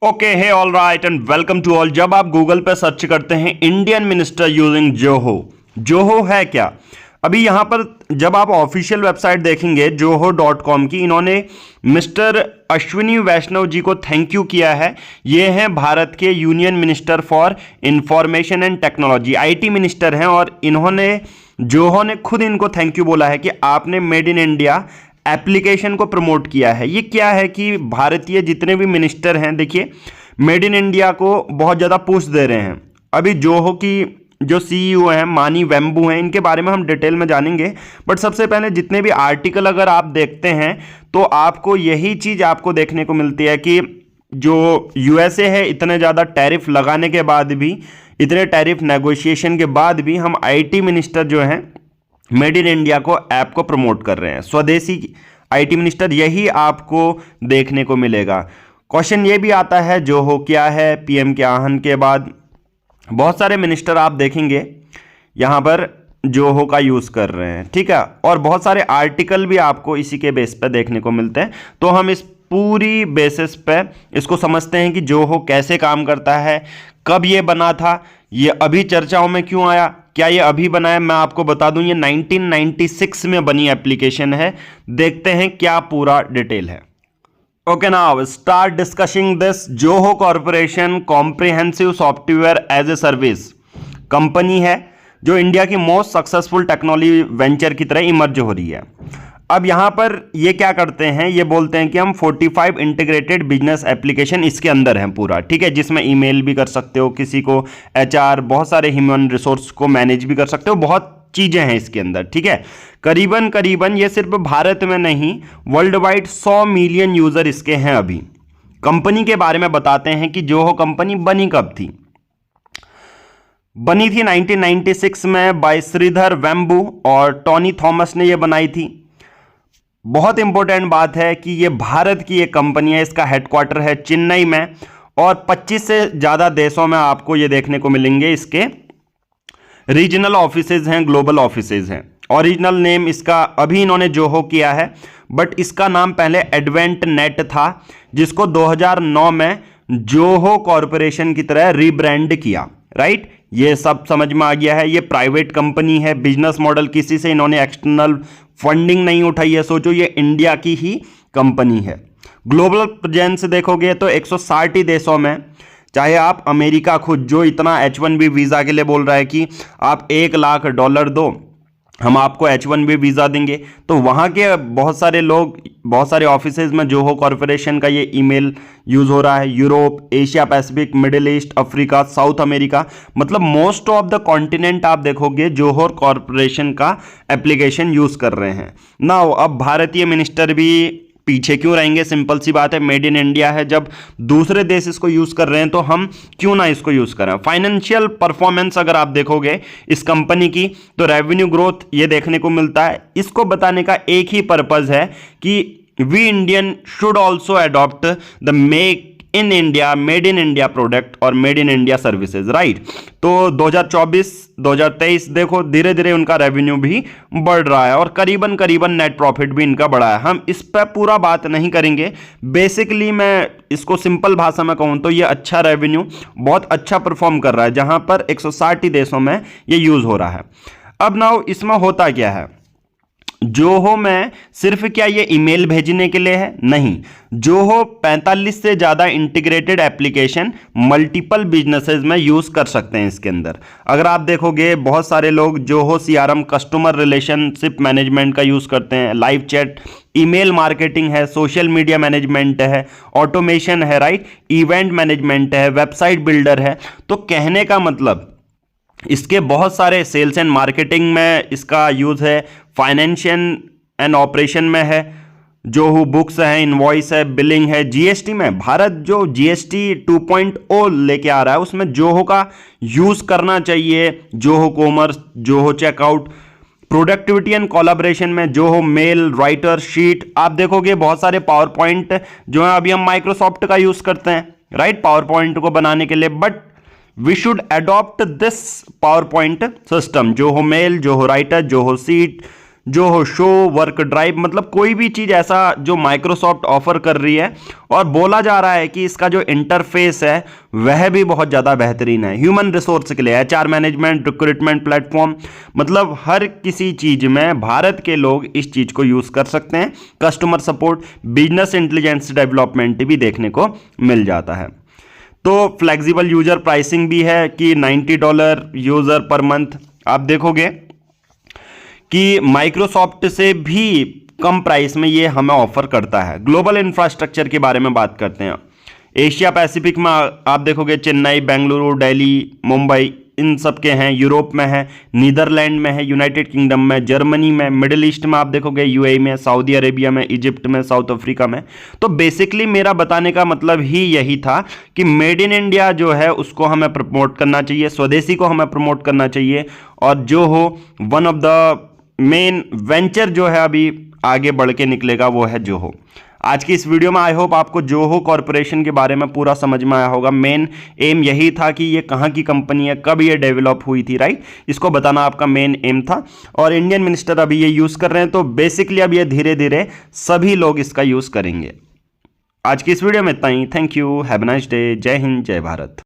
Okay है all right and welcome to all. जब आप गूगल पे सर्च करते हैं Indian minister using Zoho, Zoho है क्या? अभी यहां पर जब आप ऑफिशियल वेबसाइट देखेंगे जोहो.com की, इन्होंने मिस्टर अश्विनी वैष्णव जी को थैंक यू किया है। ये हैं भारत के union minister for information and technology, IT minister हैं, और इन्होंने जोहो ने खुद इनको थैंक यू बोला है कि आपने मेड इन इंडिया एप्लीकेशन को प्रमोट किया है। ये क्या है कि भारतीय जितने भी मिनिस्टर हैं, देखिए मेड इन इंडिया को बहुत ज़्यादा पुश दे रहे हैं। अभी जोहो की जो सीईओ हैं मानी वेम्बू हैं, इनके बारे में हम डिटेल में जानेंगे। बट सबसे पहले जितने भी आर्टिकल अगर आप देखते हैं तो आपको यही चीज़ आपको देखने को मिलती है कि जो यूएसए है, इतने ज़्यादा टैरिफ लगाने के बाद भी, इतने टैरिफ नेगोशिएशन के बाद भी हम आईटी मिनिस्टर जो हैं मेड इन इंडिया को ऐप को प्रमोट कर रहे हैं। स्वदेशी आईटी मिनिस्टर, यही आपको देखने को मिलेगा। क्वेश्चन ये भी आता है जोहो क्या है, पीएम के आहन के बाद बहुत सारे मिनिस्टर आप देखेंगे यहाँ पर जोहो का यूज़ कर रहे हैं, ठीक है। और बहुत सारे आर्टिकल भी आपको इसी के बेस पे देखने को मिलते हैं। तो हम इस पूरी बेसिस पे इसको समझते हैं कि जोहो कैसे काम करता है, कब ये बना था, ये अभी चर्चाओं में क्यों आया, क्या ये अभी बना है। मैं आपको बता दूं ये 1996 में बनी एप्लीकेशन है। देखते हैं क्या पूरा डिटेल है। Okay, now start discussing this. Zoho corporation comprehensive software as a service company है जो इंडिया की मोस्ट सक्सेसफुल टेक्नोलॉजी वेंचर की तरह इमर्ज हो रही है। अब यहाँ पर ये क्या करते हैं, ये बोलते हैं कि हम 45 इंटीग्रेटेड बिजनेस एप्लीकेशन इसके अंदर हैं पूरा, ठीक है, जिसमें ईमेल भी कर सकते हो किसी को, एचआर, बहुत सारे ह्यूमन रिसोर्स को मैनेज भी कर सकते हो, बहुत चीज़ें हैं इसके अंदर, ठीक है। करीबन करीबन ये सिर्फ भारत में नहीं, वर्ल्ड वाइड 100 मिलियन यूज़र इसके हैं अभी। कंपनी के बारे में बताते हैं कि जोहो कंपनी बनी कब थी। बनी थी 1996 में बाय श्रीधर वेम्बू और टॉनी थॉमस ने ये बनाई थी। बहुत इंपॉर्टेंट बात है कि ये भारत की एक कंपनी है, इसका हेडक्वार्टर है चेन्नई में, और 25 से ज़्यादा देशों में आपको ये देखने को मिलेंगे इसके रीजनल ऑफिसेज हैं, ग्लोबल ऑफिसेज हैं। ओरिजिनल नेम इसका अभी इन्होंने जोहो किया है, बट इसका नाम पहले एडवेंट नेट था, जिसको 2009 में जोहो कॉरपोरेशन की तरह रीब्रांड किया। राइट, ये सब समझ में आ गया है। ये प्राइवेट कंपनी है, बिजनेस मॉडल किसी से इन्होंने एक्सटर्नल फंडिंग नहीं उठाई है। सोचो ये इंडिया की ही कंपनी है। ग्लोबल प्रेजेंस देखोगे तो 160 ही देशों में, चाहे आप अमेरिका खुद जो इतना H1B वीज़ा के लिए बोल रहा है कि आप $1 लाख दो हम आपको H1B वीज़ा देंगे, तो वहाँ के बहुत सारे लोग, बहुत सारे ऑफिसेज में जोहो कॉरपोरेशन का ये ईमेल यूज़ हो रहा है। Europe, Asia Pacific, middle east, Africa, south America, मतलब मोस्ट ऑफ द कॉन्टिनेंट आप देखोगे जोहो कॉरपोरेशन का एप्लीकेशन यूज़ कर रहे हैं। नाउ अब भारतीय मिनिस्टर भी पीछे क्यों रहेंगे? सिंपल सी बात है, मेड इन इंडिया है, जब दूसरे देश इसको यूज़ कर रहे हैं तो हम क्यों ना इसको यूज़ करें। फाइनेंशियल परफॉर्मेंस अगर आप देखोगे इस कंपनी की, तो रेवेन्यू ग्रोथ ये देखने को मिलता है। इसको बताने का एक ही पर्पज़ है कि we Indian should also adopt the make in India, made in India product और made in India services. Right, तो 2024-2023 देखो धीरे धीरे उनका रेवेन्यू भी बढ़ रहा है और करीबन करीबन नेट प्रॉफिट भी इनका बढ़ा है। हम इस पर पूरा बात नहीं करेंगे, बेसिकली मैं इसको सिंपल भाषा में कहूँ तो ये अच्छा रेवेन्यू, बहुत अच्छा परफॉर्म कर रहा है, जहाँ पर 160 देशों में ये यूज़ हो रहा है। अब नाउ इसमें होता क्या है, जोहो में सिर्फ क्या ये ईमेल भेजने के लिए है? नहीं, जोहो 45 से ज़्यादा इंटीग्रेटेड एप्लीकेशन मल्टीपल बिजनेसेस में यूज़ कर सकते हैं इसके अंदर। अगर आप देखोगे बहुत सारे लोग Zoho CRM, customer relationship management का यूज़ करते हैं, लाइव चैट, ईमेल मार्केटिंग है, सोशल मीडिया मैनेजमेंट है, ऑटोमेशन है, राइट, इवेंट मैनेजमेंट है, वेबसाइट बिल्डर है। तो कहने का मतलब इसके बहुत सारे सेल्स एंड मार्केटिंग में इसका यूज़ है, फाइनेंशियल एंड ऑपरेशन में है, जोहो बुक्स है, इनवॉइस है, बिलिंग है, जीएसटी में। भारत जो जीएसटी 2.0 लेके आ रहा है उसमें जोहो का यूज़ करना चाहिए। Zoho commerce, Zoho checkout, productivity and collaboration में जोहो मेल, राइटर, शीट। आप देखोगे बहुत सारे पावर पॉइंट जो है अभी हम माइक्रोसॉफ्ट का यूज़ करते हैं, राइट, पावर पॉइंट को बनाने के लिए, but we should adopt this PowerPoint system, Zoho mail, Zoho writer, Zoho sheet, जो हो शो वर्क ड्राइव, मतलब कोई भी चीज़ ऐसा जो माइक्रोसॉफ्ट ऑफर कर रही है। और बोला जा रहा है कि इसका जो इंटरफेस है वह भी बहुत ज़्यादा बेहतरीन है ह्यूमन रिसोर्स के लिए, एचआर मैनेजमेंट, रिक्रूटमेंट प्लेटफॉर्म, मतलब हर किसी चीज़ में भारत के लोग इस चीज़ को यूज़ कर सकते हैं। Customer support, business intelligence development भी देखने को मिल जाता है। तो फ्लेक्सिबल यूजर प्राइसिंग भी है कि $90 यूजर पर मंथ। आप देखोगे कि माइक्रोसॉफ्ट से भी कम प्राइस में ये हमें ऑफर करता है। ग्लोबल इंफ्रास्ट्रक्चर के बारे में बात करते हैं। एशिया पैसिफिक में आप देखोगे चेन्नई, बेंगलुरु, दिल्ली, मुंबई, इन सब के हैं। यूरोप में है, नीदरलैंड में है, यूनाइटेड किंगडम में, जर्मनी में, मिडिल ईस्ट में आप देखोगे यूएई में, सऊदी अरेबिया में, इजिप्ट में, साउथ अफ्रीका में। तो बेसिकली मेरा बताने का मतलब ही यही था कि मेड इन इंडिया जो है उसको हमें प्रमोट करना चाहिए, स्वदेशी को हमें प्रमोट करना चाहिए। और जो हो one of the main venture जो है अभी आगे बढ़ के निकलेगा वो है जोहो। आज की इस वीडियो में आई होप आपको जोहो कॉरपोरेशन के बारे में पूरा समझ में आया होगा। मेन एम यही था कि ये कहाँ की कंपनी है, कब ये डेवलप हुई थी, राइट, इसको बताना आपका मेन एम था। और इंडियन मिनिस्टर अभी ये यूज़ कर रहे हैं, तो बेसिकली अब ये धीरे धीरे सभी लोग इसका यूज़ करेंगे। आज की इस वीडियो में इतना ही। Thank you, have a nice day, जय हिंद, जय भारत।